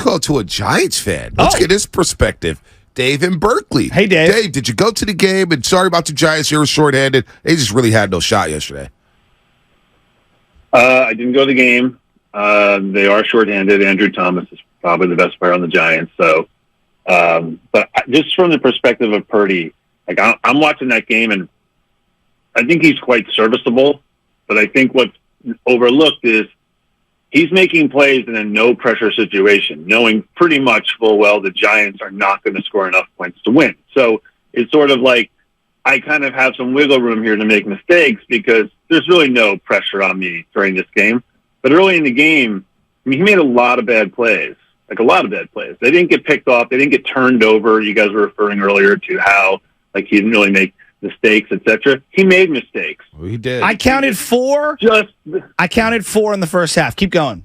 go to a Giants fan. Let's get his perspective. Dave in Berkeley. Hey, Dave. Dave, did you go to the game? And sorry about the Giants. You were shorthanded. They just really had no shot yesterday. I didn't go to the game. They are shorthanded. Andrew Thomas is probably the best player on the Giants. So, but just from the perspective of Purdy, like I'm watching that game, and I think he's quite serviceable. But I think what's overlooked is he's making plays in a no-pressure situation, knowing pretty much full well the Giants are not going to score enough points to win. So it's sort of like I kind of have some wiggle room here to make mistakes because there's really no pressure on me during this game. But early in the game, I mean, he made a lot of bad plays, like a lot of bad plays. They didn't get picked off. They didn't get turned over. You guys were referring earlier to how like he didn't really make mistakes, etc. He made mistakes. Well, he did. I counted 4. I counted 4 in the first half. Keep going.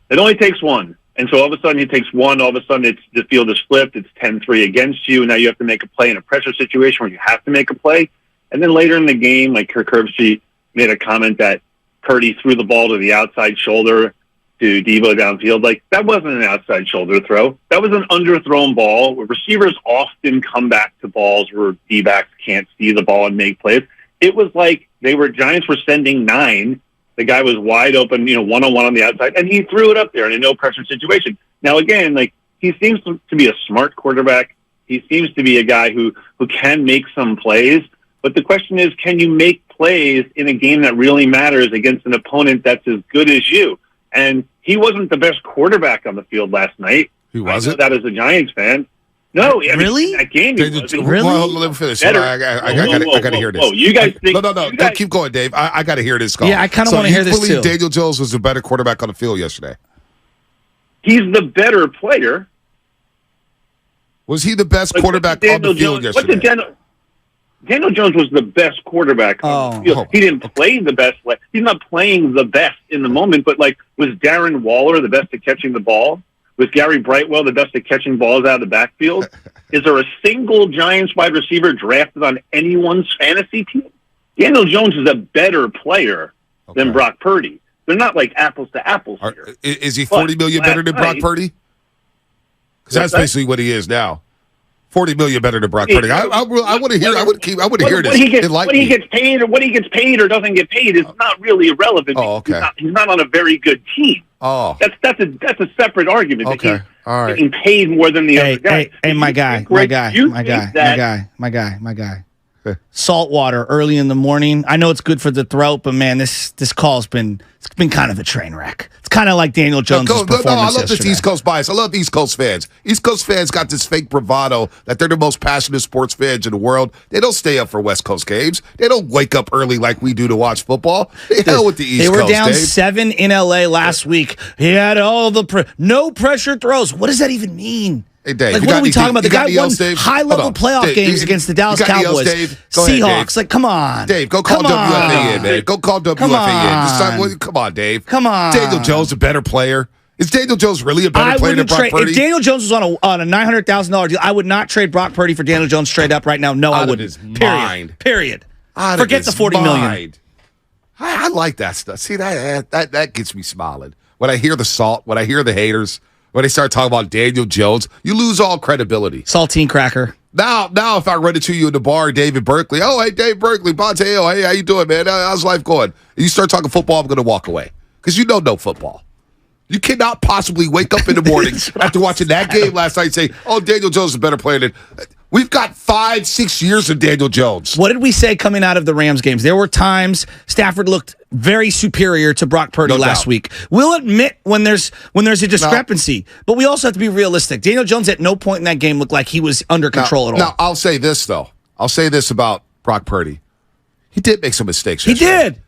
It only takes one. And so all of a sudden he takes one. All of a sudden the field is flipped. It's 10-3 against you. And now you have to make a play in a pressure situation where you have to make a play. And then later in the game, like Kirk Herbstreit made a comment that Purdy threw the ball to the outside shoulder to Deebo downfield. Like, that wasn't an outside shoulder throw. That was an underthrown ball where receivers often come back to balls where D-backs can't see the ball and make plays. It was like Giants were sending 9. The guy was wide open, one-on-one on the outside, and he threw it up there in a no-pressure situation. Now, again, like, he seems to be a smart quarterback. He seems to be a guy who can make some plays. But the question is, can you make plays in a game that really matters against an opponent that's as good as you? And he wasn't the best quarterback on the field last night. He wasn't? I know that as a Giants fan. No, really? That game he wasn't. Really? Well, let me finish. I got to hear this. Oh, you guys think? No. Don't keep going, Dave. I got to hear this call. Yeah, I kind of want to hear this too. You believe Daniel Jones was a better quarterback on the field yesterday? He's the better player. Was he the best quarterback on the field yesterday? Daniel Jones was the best quarterback on the field. He didn't play the best. He's not playing the best in the moment, but was Darren Waller the best at catching the ball? Was Gary Brightwell the best at catching balls out of the backfield? Is there a single Giants wide receiver drafted on anyone's fantasy team? Daniel Jones is a better player than Brock Purdy. They're not like apples to apples here. Is he $40 million better than Brock Purdy? Because that's basically what he is now. $40 million better than Brock Purdy. I want to hear. I want to hear this. What he gets paid or doesn't get paid is not really irrelevant. Oh, okay. He's not on a very good team. Oh, that's a separate argument. Okay, all right. Getting paid more than the other guy. Hey, my guy. Saltwater early in the morning. I know it's good for the throat, but man, this call's been kind of a train wreck. It's kind of like Daniel Jones' performance I love yesterday. this East Coast bias. I love East Coast fans. East Coast fans got this fake bravado that they're the most passionate sports fans in the world. They don't stay up for West Coast games. They don't wake up early like we do to watch football. The hell with the East Coast. They were down Dave. 7 in L.A. last week. He had all the no pressure throws. What does that even mean? Hey, Dave, what are we talking about? The guy won Dave? high-level playoff games against the Dallas Cowboys, Seahawks. Come on. Dave, go call WFA in, man. Go call WFA in. Come on, Dave. Come on. Daniel Jones a better player? Is Daniel Jones really a better player than Brock Purdy? If Daniel Jones was on a $900,000 deal, I would not trade Brock Purdy for Daniel Jones straight up right now. No, I wouldn't. Period. Forget the $40 million. I like that stuff. See, that gets me smiling. When I hear the salt, when I hear the haters, when they start talking about Daniel Jones, you lose all credibility. Saltine cracker. Now, if I run into you in the bar, David Berkeley, oh, hey, Dave Berkeley, Bonte, oh, hey, how you doing, man? How's life going? And you start talking football, I'm going to walk away because you don't know football. You cannot possibly wake up in the morning after watching that game last night and say, oh, Daniel Jones is a better player than... We've got 5-6 years of Daniel Jones. What did we say coming out of the Rams games? There were times Stafford looked very superior to Brock Purdy last week. We'll admit when there's a discrepancy, but we also have to be realistic. Daniel Jones at no point in that game looked like he was under control at all. Now, I'll say this, though. I'll say this about Brock Purdy. He did make some mistakes yesterday. He did.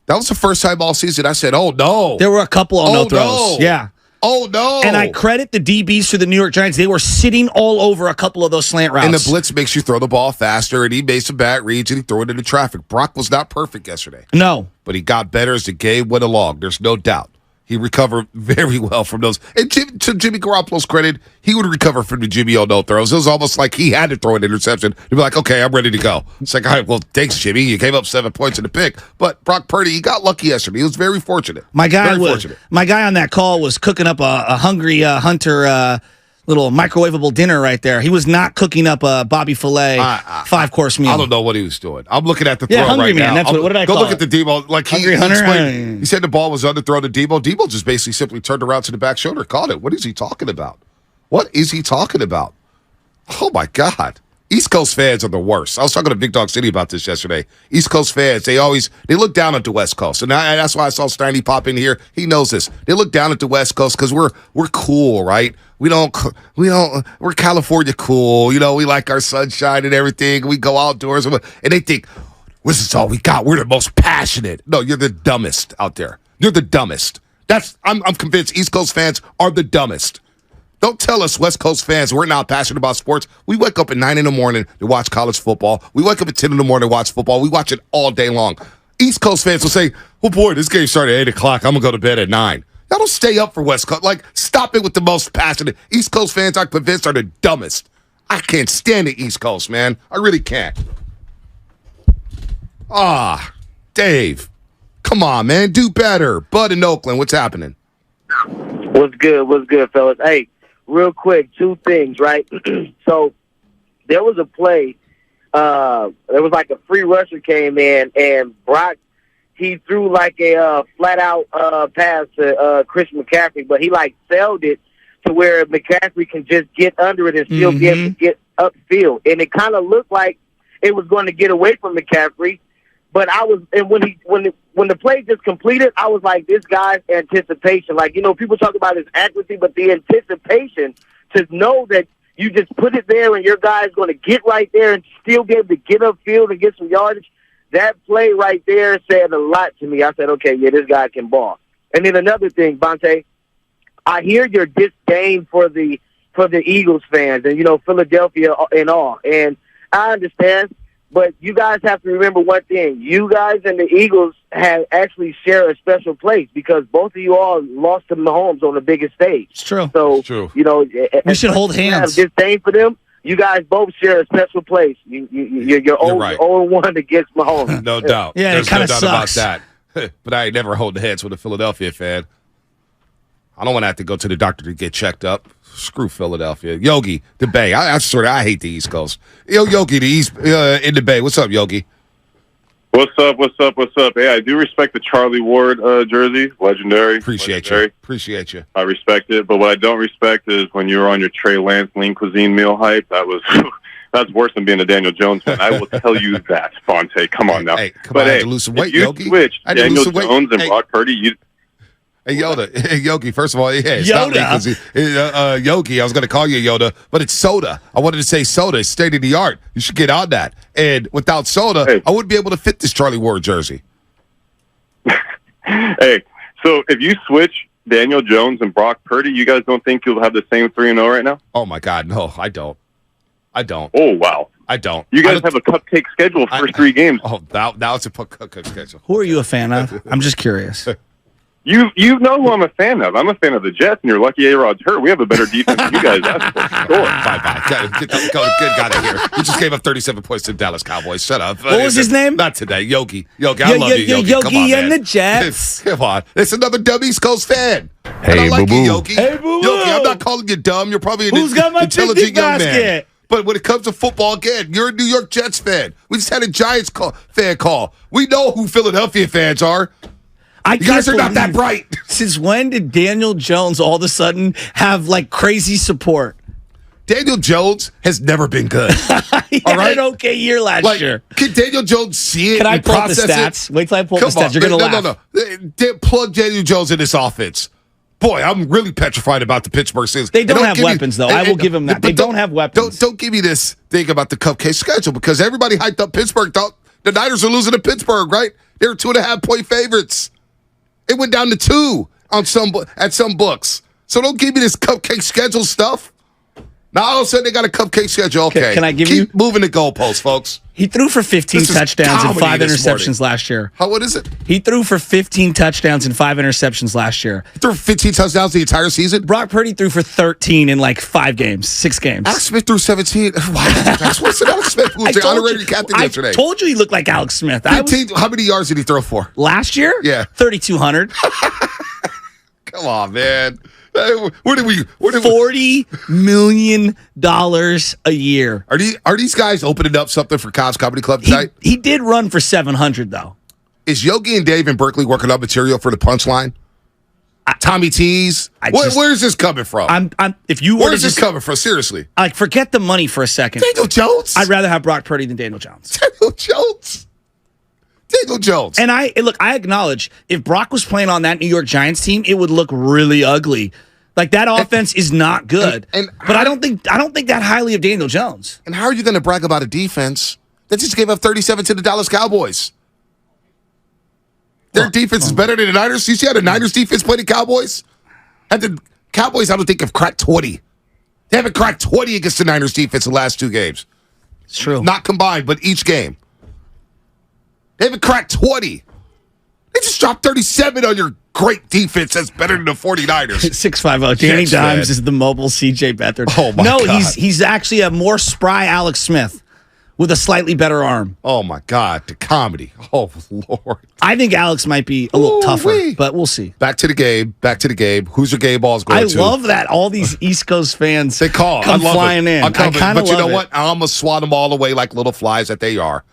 That was the first time all season I said, oh, no. There were a couple of no throws. No. Yeah. Oh, no. And I credit the DBs for the New York Giants. They were sitting all over a couple of those slant routes. And the blitz makes you throw the ball faster, and he made some bad reads, and he threw it into traffic. Brock was not perfect yesterday. No. But he got better as the game went along. There's no doubt. He recovered very well from those. And to Jimmy Garoppolo's credit, he would recover from the Jimmy no throws. It was almost like he had to throw an interception to be like, okay, I'm ready to go. It's like, all right, well, thanks, Jimmy. You gave up 7 points in the pick. But Brock Purdy, he got lucky yesterday. He was very fortunate. My guy on that call was cooking up a hungry Hunter little microwavable dinner right there. He was not cooking up a Bobby Filet 5-course meal. I don't know what he was doing. I'm looking at the throw hungry right man. now. That's what did I go call look it? at the Debo. Like he explained, he said the ball was underthrown to Debo. Debo just basically simply turned around to the back shoulder, caught it. What is he talking about? What is he talking about? Oh my God. East Coast fans are the worst. I was talking to Big Dog City about this yesterday. East Coast fans, they look down at the West Coast. And that's why I saw Steiny pop in here. He knows this. They look down at the West Coast because we're cool, right? We're California cool. You know, we like our sunshine and everything. We go outdoors. And they think, this is all we got. We're the most passionate. No, you're the dumbest out there. You're the dumbest. I'm convinced East Coast fans are the dumbest. Don't tell us West Coast fans we're not passionate about sports. We wake up at 9 in the morning to watch college football. We wake up at 10 in the morning to watch football. We watch it all day long. East Coast fans will say, oh boy, this game started at 8 o'clock. I'm going to go to bed at 9. Y'all don't stay up for West Coast. Like, stop it with the most passionate. East Coast fans, I'm convinced, are the dumbest. I can't stand the East Coast, man. I really can't. Dave. Come on, man. Do better. Bud in Oakland, what's happening? What's good, fellas? Hey, real quick, 2 things, right? So there was a play. There was like a free rusher came in, and Brock, he threw like a flat-out pass to Chris McCaffrey, but he like sailed it to where McCaffrey can just get under it and still be able to get upfield. And it kind of looked like it was going to get away from McCaffrey. But when the play just completed, I was like, this guy's anticipation. Like, you know, people talk about his accuracy, but the anticipation to know that you just put it there and your guy's going to get right there and still be able to get upfield and get some yardage, that play right there said a lot to me. I said, okay, yeah, this guy can ball. And then another thing, Bonte, I hear your disdain for the Eagles fans and, you know, Philadelphia and all. And I understand. But you guys have to remember one thing. You guys and the Eagles have actually share a special place because both of you all lost to Mahomes on the biggest stage. It's true. So, it's true. You know, we should hold hands. Have disdain for them. You guys both share a special place. You're 0-1 against Mahomes. No doubt. Yeah, There's it kind no of doubt sucks about that. But I ain't never holding hands with a Philadelphia fan. I don't want to have to go to the doctor to get checked up. Screw Philadelphia. Yogi, the Bay. I hate the East Coast. Yo, Yogi, the East in the Bay. What's up, Yogi? What's up? Hey, I do respect the Charlie Ward jersey. Legendary. Appreciate you. I respect it. But what I don't respect is when you were on your Trey Lance lean cuisine meal hype. That's worse than being a Daniel Jones fan. I will tell you that, Fonte. Come on now. Hey, come on, I had to lose some weight, if you Yogi. switch Daniel Jones and Brock Purdy, Hey, Yoda. Hey, Yogi, first of all, yeah, it's Yoda. not me because Yogi, I was going to call you Yoda, but it's soda. I wanted to say soda. It's state of the art. You should get on that. And without soda, I wouldn't be able to fit this Charlie Ward jersey. Hey, so if you switch Daniel Jones and Brock Purdy, you guys don't think you'll have the same 3-0 right now? Oh, my God. No, I don't. Oh, wow. I don't. You guys have a cupcake schedule first 3 games. Oh, now it's a cupcake schedule. Who are you a fan of? I'm just curious. You know who I'm a fan of. I'm a fan of the Jets, and you're lucky A-Rod's hurt. We have a better defense than you guys asked for. Sure. Bye. Get out of here. We just gave up 37 points to the Dallas Cowboys. Shut up. What was his name? Not today. Yogi. I love you, Yogi. Come on, Yogi man. and the Jets. Come on. It's another dumb East Coast fan. Hey, and I like boo-boo. you, Yogi. Hey, boo-boo. Yogi, I'm not calling you dumb. You're probably an Who's got my intelligent picnic young man. basket? But when it comes to football, again, you're a New York Jets fan. We just had a Giants fan call. We know who Philadelphia fans are. You guys are not that bright. Since when did Daniel Jones all of a sudden have like crazy support? Daniel Jones has never been good. He all had right? an okay year last year. Can Daniel Jones see it? Can I and pull up the process stats? it? Wait till I pull up the stats. You're going to laugh. No. Plug Daniel Jones in this offense. Boy, I'm really petrified about the Pittsburgh Steelers. They don't have weapons, though. I will give them that. They don't have weapons. Don't give me this thing about the cupcake schedule because everybody hyped up Pittsburgh. The Niners are losing to Pittsburgh, right? They were 2.5-point favorites. It went down to 2 at some books. So don't give me this cupcake schedule stuff. Now all of a sudden they got a cupcake schedule. Okay. Can I give Keep moving the goalposts, folks. He threw for 15 This is touchdowns and comedy 5 this interceptions morning. last year. What is it? He threw for 15 touchdowns and 5 interceptions last year. He threw 15 touchdowns the entire season? Brock Purdy threw for 13 in like 6 games. Alex Smith threw 17. Wow. That's what's it, Alex Smith, who was the honorary captain yesterday. I told you he looked like Alex Smith. 15, how many yards did he throw for? Last year? Yeah. 3,200. Come on, man. Where did we $40 million a year. Are these guys opening up something for Cobb's Comedy Club tonight? He did run for 700 though. Is Yogi and Dave in Berkeley working up material for the punchline? Tommy T's? Where's this coming from? Where's this coming from? Seriously. Like, forget the money for a second. Daniel Jones? I'd rather have Brock Purdy than Daniel Jones. Daniel Jones. And I acknowledge if Brock was playing on that New York Giants team, it would look really ugly. Like, that offense is not good. But I don't think that highly of Daniel Jones. And how are you going to brag about a defense that just gave up 37 to the Dallas Cowboys? Their defense is better than the Niners. You see how the Niners defense played the Cowboys? And the Cowboys, I don't think, have cracked 20. They haven't cracked 20 against the Niners defense in the last 2 games. It's true. Not combined, but each game. They haven't cracked 20. They just dropped 37 on your great defense that's better than the 49ers. 650. Danny Dimes is the mobile C.J. Beathard. Oh, my God. No, he's actually a more spry Alex Smith with a slightly better arm. Oh, my God. The comedy. Oh, Lord. I think Alex might be a little tougher, but we'll see. Back to the game. Who's your game balls going to? I love that all these East Coast fans they call. come I love flying it. in. I kind of love it. But you know what? I'm going to swat them all away like little flies that they are.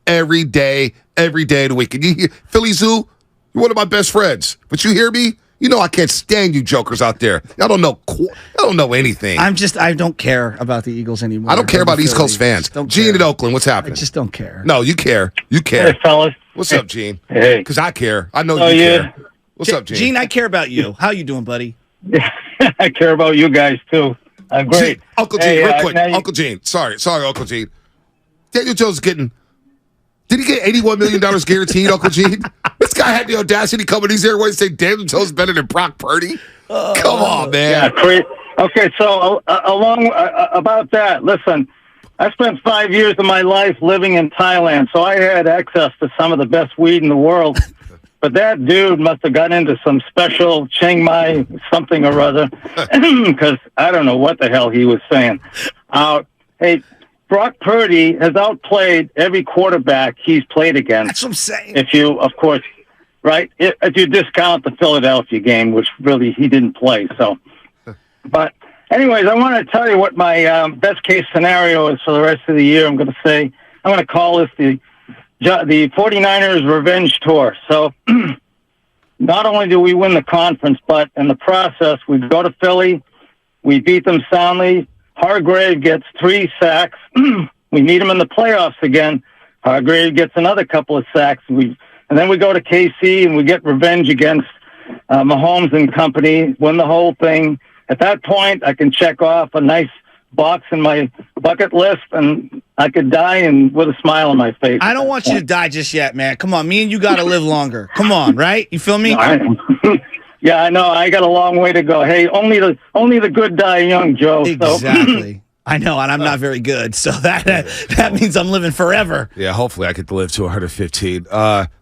Every day of the week. And you hear, Philly Zoo, you're one of my best friends. But you hear me? You know I can't stand you jokers out there. Y'all don't know anything. I don't care about the Eagles anymore. I don't care about East Coast fans. Gene in Oakland, what's happening? I just don't care. No, you care. You care. Hey, fellas. What's up, Gene? Hey. Because I care. I know you care. What's up, Gene? Gene, I care about you. How you doing, buddy? I care about you guys, too. Great. Gene, Uncle Gene, real quick. Uncle Gene. Sorry, Uncle Gene. Daniel Jones getting... Did he get $81 million guaranteed, Uncle Gene? This guy had the audacity coming to these airways and say Daniel Jones better than Brock Purdy? Come on, man. Yeah, okay, so about that, listen, I spent 5 years of my life living in Thailand, so I had access to some of the best weed in the world. But that dude must have got into some special Chiang Mai something or other, because I don't know what the hell he was saying. Hey, Brock Purdy has outplayed every quarterback he's played against. That's what I'm saying. If you, of course, right, if you discount the Philadelphia game, which really he didn't play. So, but anyways, I want to tell you what my best case scenario is for the rest of the year. I'm going to call this the 49ers revenge tour. So not only do we win the conference, but in the process, we go to Philly, we beat them soundly. Hargrave gets 3 sacks. We meet him in the playoffs again. Hargrave gets another couple of sacks. And then we go to KC and we get revenge against Mahomes and company, win the whole thing. At that point, I can check off a nice box in my bucket list, and I could die with a smile on my face. I don't want you to die just yet, man. Come on, me and you got to live longer. Come on, right? You feel me? Yeah, I know. I got a long way to go. Hey, only the good die young, Joe. Exactly. So. I know, and I'm not very good, so that means I'm living forever. Yeah, hopefully I get to live to 115.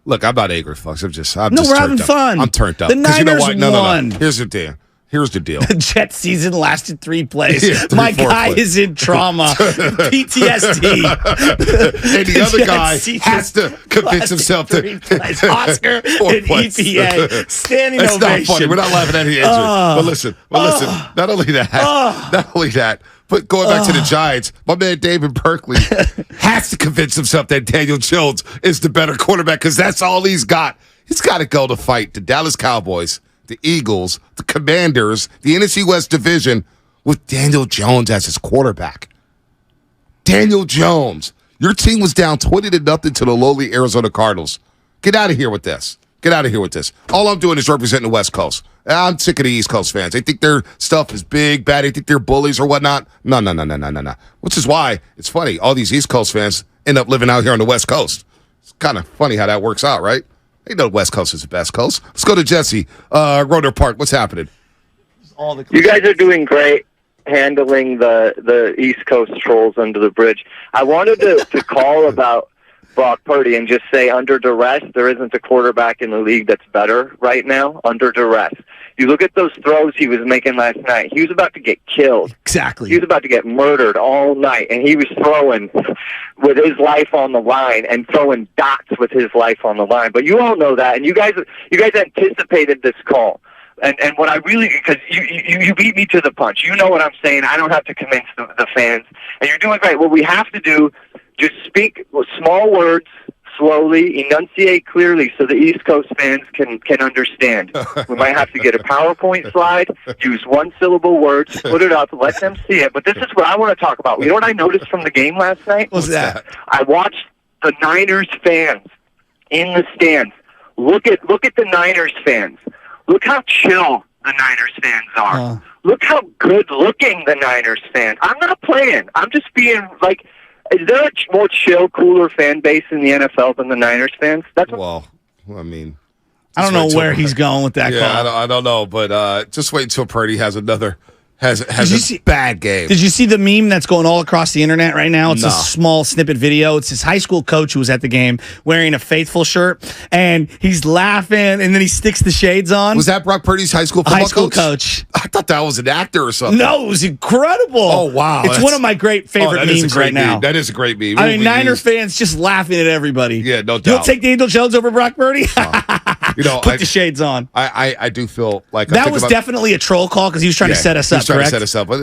Look, I'm not angry, folks. I'm just we're having fun. I'm turned up. The Niners won. Here's the deal. The Jets season lasted 3 plays. Yeah, My guy is in trauma, PTSD. And the other guy has to convince himself to Oscar and EPA standing ovation. That's not funny. We're not laughing at the injury. But listen. Not only that. But going back to the Giants, my man David Berkeley has to convince himself that Daniel Jones is the better quarterback because that's all he's got. He's got to go to fight the Dallas Cowboys, the Eagles, the Commanders, the NFC West Division with Daniel Jones as his quarterback. Daniel Jones. Your team was down 20-0 to the lowly Arizona Cardinals. Get out of here with this. All I'm doing is representing the West Coast. I'm sick of the East Coast fans. They think their stuff is big, bad. They think they're bullies or whatnot. No. Which is why it's funny. All these East Coast fans end up living out here on the West Coast. It's kind of funny how that works out, right? They know the West Coast is the best coast. Let's go to Jesse, Roder Park. What's happening? You guys are doing great. handling the East Coast trolls under the bridge. I wanted to call about Brock Purdy and just say, under duress, there isn't a quarterback in the league that's better right now, under duress. You look at those throws he was making last night. He was about to get killed. Exactly. He was about to get murdered all night, and he was throwing with his life on the line and throwing dots with his life on the line. But you all know that, and you guys anticipated this call. And what I really, because you beat me to the punch. You know what I'm saying. I don't have to convince the fans. And you're doing great. What we have to do, just speak with small words, slowly, enunciate clearly so the East Coast fans can understand. We might have to get a PowerPoint slide, use one-syllable words, put it up, let them see it. But this is what I want to talk about. You know what I noticed from the game last night? What's that? I watched the Niners fans in the stands. Look at the Niners fans. Look how chill the Niners fans are. Look how good-looking the Niners fans. I'm not playing. I'm just being like, is there a more chill, cooler fan base in the NFL than the Niners fans? Well, I mean, I don't know where he's going with that call. I don't know, but just wait until Purdy has another bad game. Did you see the meme that's going all across the internet right now? It's No. a small snippet video. It's his high school coach who was at the game wearing a Faithful shirt, and he's laughing, and then he sticks the shades on. Was that Brock Purdy's high school football high school coach? I thought that was an actor or something. No, it was incredible. Oh, wow. It's one of my great favorite that is a memes great right now. meme. That is a great meme. I mean, Niner fans just laughing at everybody. Yeah, no You'll doubt. take Daniel Jones over Brock Purdy? Put the shades on. I do feel like that was definitely a troll call because he was trying to set us up. He's trying correct? to set us up. But,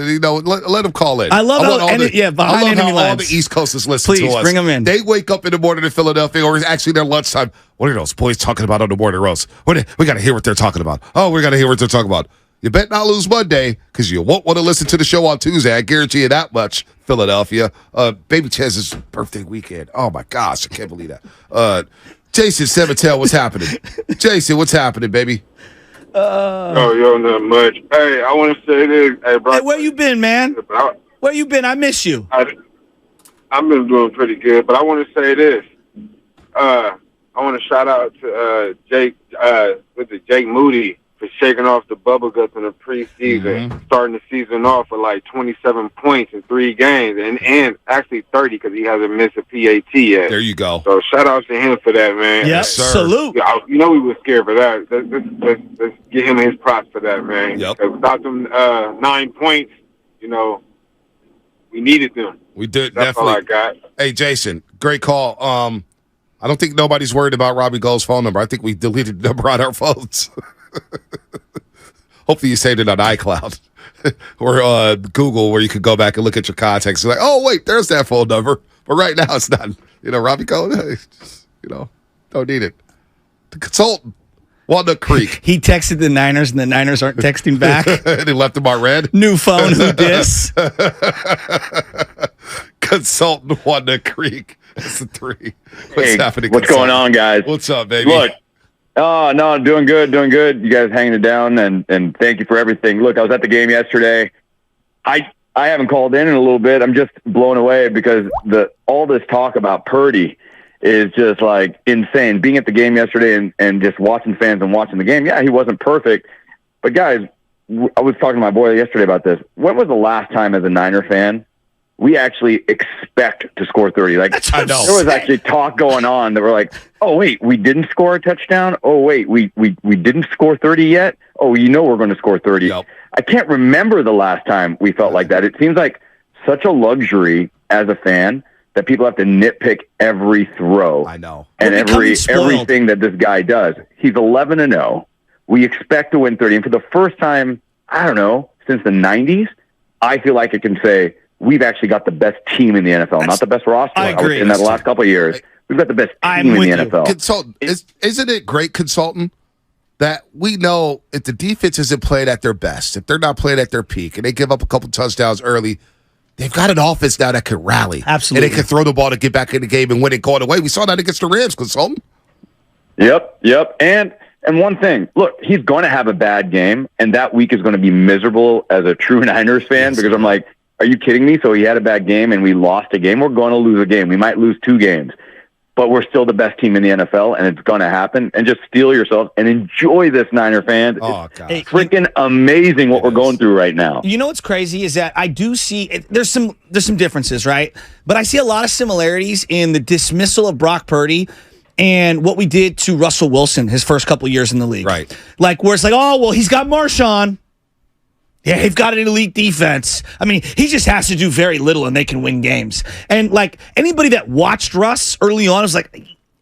let him call in. I love how behind enemy all lines. the East Coasters listen to Please, us. bring them in. They wake up in the morning in Philadelphia, or actually their lunchtime. What are those boys talking about on the morning roast? We got to hear what they're talking about. Oh, we got to hear what they're talking about. You bet not lose Monday because you won't want to listen to the show on Tuesday. I guarantee you that much, Philadelphia. Baby Chaz's birthday weekend. Oh, my gosh. I can't believe that. Jason Seventel, what's happening? Jason, what's happening, baby? Yo, not much. Hey, I want to say this. Hey, Brock, Hey, where you been, man? Where you been? I miss you. I've been doing pretty good, but I want to say this. I want to shout out to Jake Moody for shaking off the bubble guts in the preseason, starting the season off with like 27 points in 3 games, and actually 30 because he hasn't missed a PAT yet. There you go. So shout out to him for that, man. Yes, salute. You know we were scared for that. Let's give him his props for that, man. Yep. Without them 9 points, we needed them. We did. That's definitely. all I got. Hey, Jason, great call. I don't think nobody's worried about Robbie Gold's phone number. I think we deleted the number on our phones. Hopefully you saved it on iCloud or Google, where you could go back and look at your contacts. You're like, oh, wait, there's that phone number. But right now it's not. Robbie Gold, don't need it. The consultant, Walnut Creek. He texted the Niners, and the Niners aren't texting back. And he left him on red. New phone, who dis? Consultant, Walnut Creek. That's the 3. What's happening? What's going on, guys? What's up, baby? Look, no, doing good. You guys hanging it down, and thank you for everything. Look, I was at the game yesterday. I haven't called in a little bit. I'm just blown away because all this talk about Purdy is just like insane. Being at the game yesterday and just watching fans and watching the game. Yeah, he wasn't perfect, but guys, I was talking to my boy yesterday about this. When was the last time as a Niner fan we actually expect to score 30? Like, I know. there was actually talk going on that we're like, oh wait, we didn't score a touchdown. Oh wait, we didn't score 30 yet. Oh, we're going to score 30. Yep. I can't remember the last time we felt like that. It seems like such a luxury as a fan that people have to nitpick every throw. I know. And We're becoming spoiled. everything that this guy does. He's 11-0. We expect to win 30. And for the first time, I don't know, since the 90s, I feel like I can say we've actually got the best team in the NFL. Not the best roster. I agree. In the last couple of years, we've got the best I'm team in with the you. NFL. Consultant, isn't it great, consultant, that we know if the defense isn't playing at their best, if they're not playing at their peak, and they give up a couple touchdowns early, they've got an offense now that can rally. Absolutely. And they can throw the ball to get back in the game and win it going away. We saw that against the Rams, consultant. Yep. And one thing, look, he's going to have a bad game, and that week is going to be miserable as a true Niners fan because I'm like, are you kidding me? So he had a bad game, and we lost a game. We're going to lose a game. We might lose 2 games. but we're still the best team in the NFL, and it's going to happen. And just steel yourself and enjoy this, Niner fans. Oh, God. It's freaking amazing what we're going through right now. You know what's crazy is that I do see there's some differences, right? But I see a lot of similarities in the dismissal of Brock Purdy and what we did to Russell Wilson his first couple years in the league. Right. Like, where it's like, oh, well, he's got Marshawn. Yeah, they've got an elite defense. I mean, he just has to do very little and they can win games. And, like, anybody that watched Russ early on was like,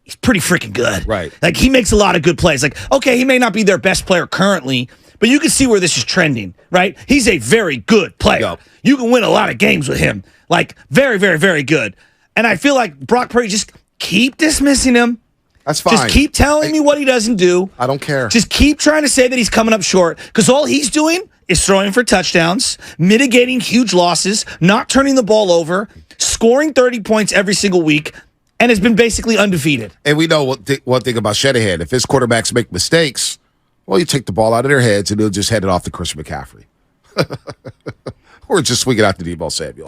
he's pretty freaking good. Right. Like, he makes a lot of good plays. Like, okay, he may not be their best player currently, but you can see where this is trending, right? He's a very good player. Yep. You can win a lot of games with him. Like, very, very, very good. And I feel like Brock Purdy, just keep dismissing him. That's fine. Just keep telling me what he doesn't do. I don't care. Just keep trying to say that he's coming up short, because all he's doing is throwing for touchdowns, mitigating huge losses, not turning the ball over, scoring 30 points every single week, and has been basically undefeated. And we know one thing about Shanahan. If his quarterbacks make mistakes, well, you take the ball out of their heads and they'll just head it off to Christian McCaffrey. Or just swing it out to Deebo Samuel.